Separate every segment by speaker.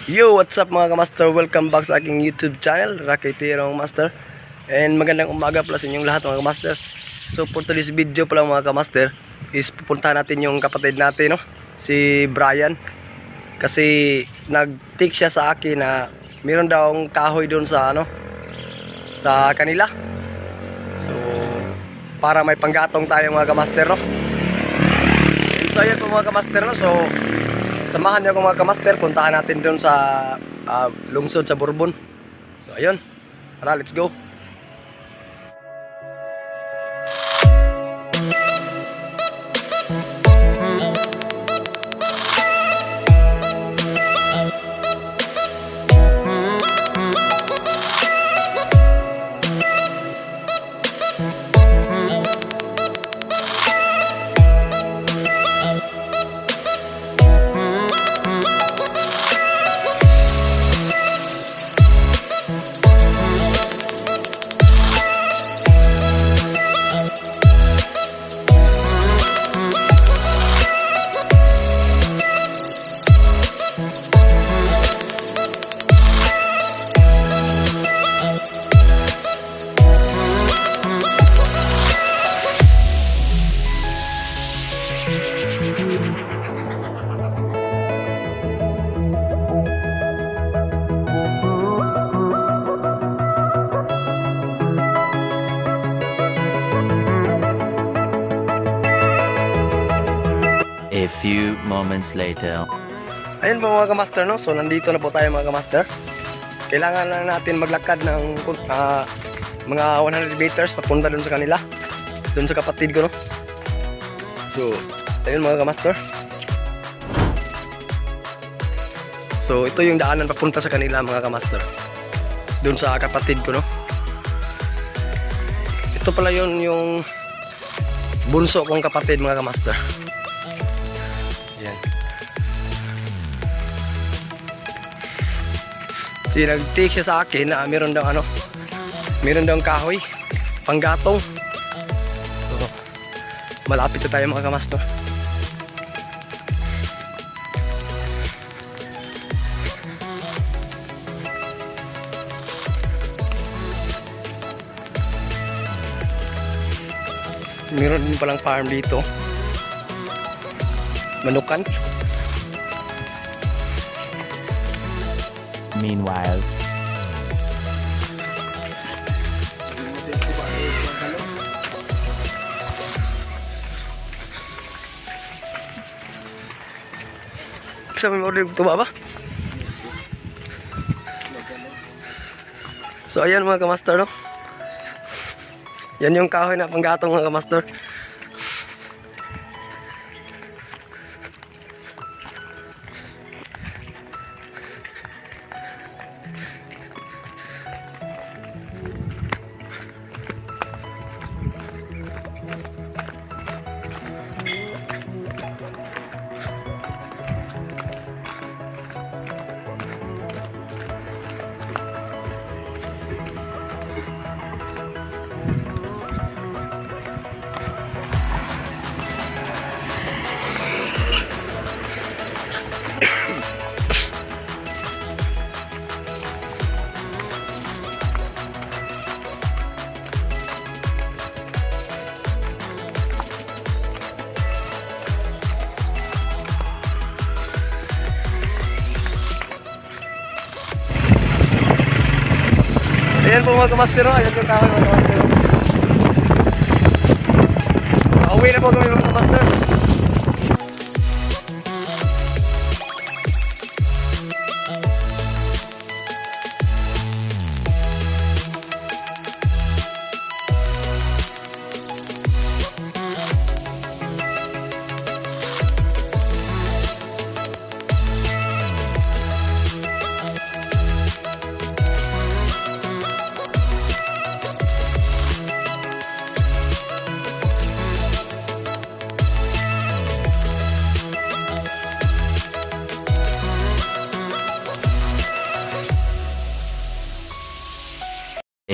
Speaker 1: Yo, what's up mga kamaster? Welcome back sa aking YouTube channel, Rocky Tirong Master. And magandang umaga pala sa inyong lahat mga kamaster. So for today's video pala mga kamaster is pupuntahan natin yung kapatid natin, no? Si Brian. Kasi nag-take siya sa akin na meron daw kahoy doon sa sa kanila. So para may panggatong tayo mga kamaster, no? And so ayan po mga kamaster, no? So samahan niyo ako mga kamaster, puntahan natin doon sa lungsod sa Bourbon. So ayun, tara, let's go.
Speaker 2: A few moments later.
Speaker 1: Ayun po mga kamaster, no? So nandito na po tayo mga kamaster. Kailangan na natin maglakad ng mga 100 meters papunta doon sa kanila, doon sa kapatid ko, no? So ayun mga kamaster. So ito yung daanan papunta sa kanila mga kamaster, doon sa kapatid ko, no? Ito pala yung bunso kong kapatid mga kamaster. Yan. So nag-take siya sa akin na meron daw meron daw kahoy panggatong. So malapit na tayo mga kamaster. Meron din palang farm dito, manukan.
Speaker 2: Meanwhile,
Speaker 1: sabi mo ulit tuba ba? So ayan mga kamaster, no? Yan yung kahoy na panggatong mga kamaster. Ayan po mga kamaster, ayan yung kahoy mga kamaster. Pauwi na po kami mga kamaster.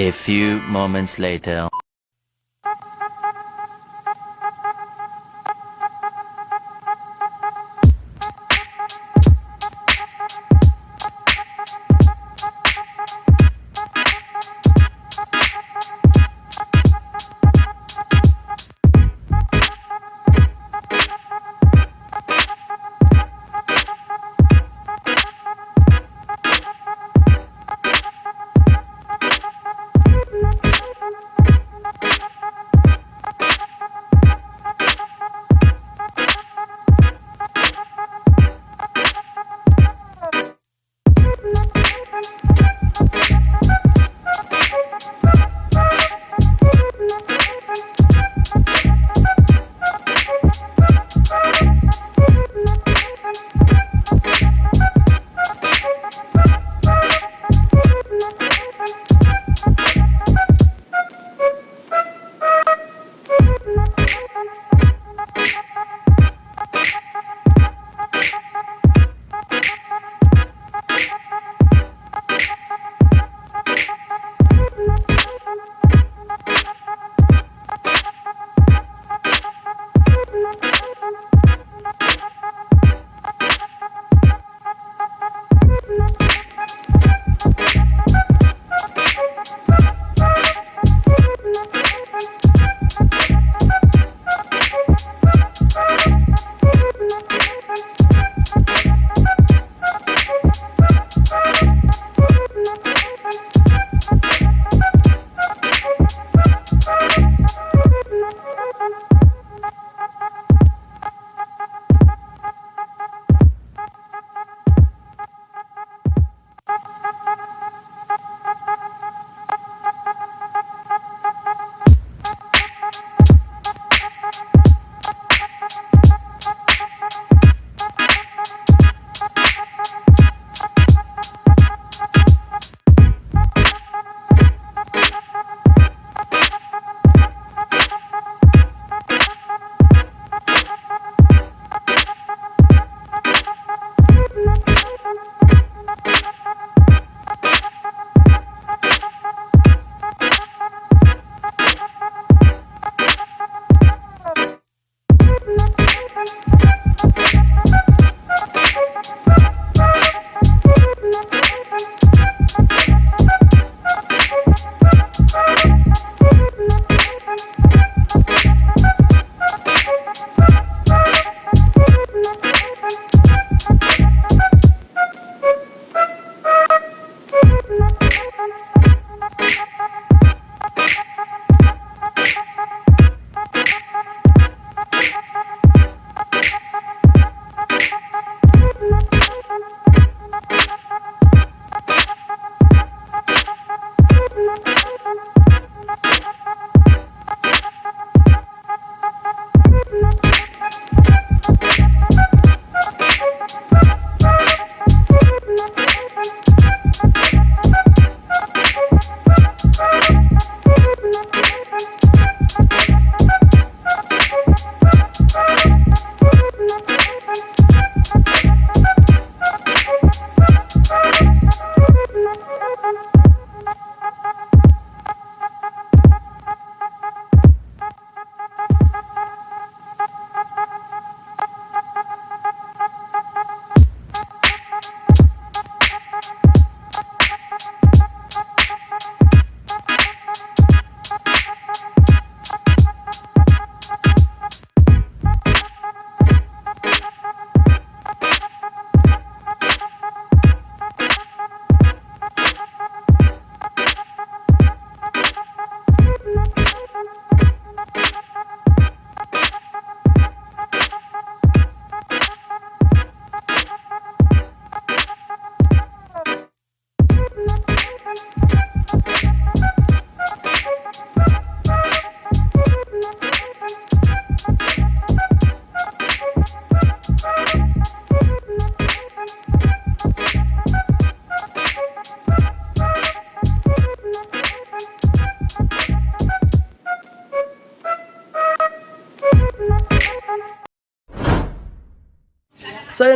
Speaker 2: a few moments later.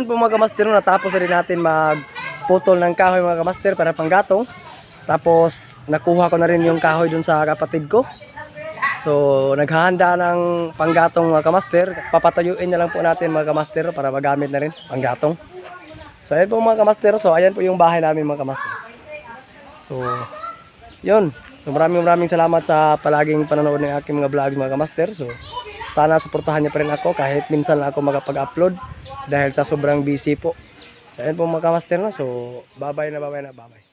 Speaker 1: ayun po mga kamaster, natapos na rin natin magputol ng kahoy mga kamaster para panggatong. Tapos nakuha ko na rin yung kahoy dun sa kapatid ko. So naghahanda ng panggatong mga kamaster. Papatayuin na lang po natin mga kamaster para magamit na rin panggatong. So ayun po mga kamaster. So ayan po yung bahay namin mga kamaster. So yun. So maraming salamat sa palaging panonood ng aking mga vlog mga kamaster. So sana suportahan niyo pa rin ako kahit minsan lang ako makapag-upload dahil sa sobrang busy po. So ayun po mga kamaster. So bye bye na.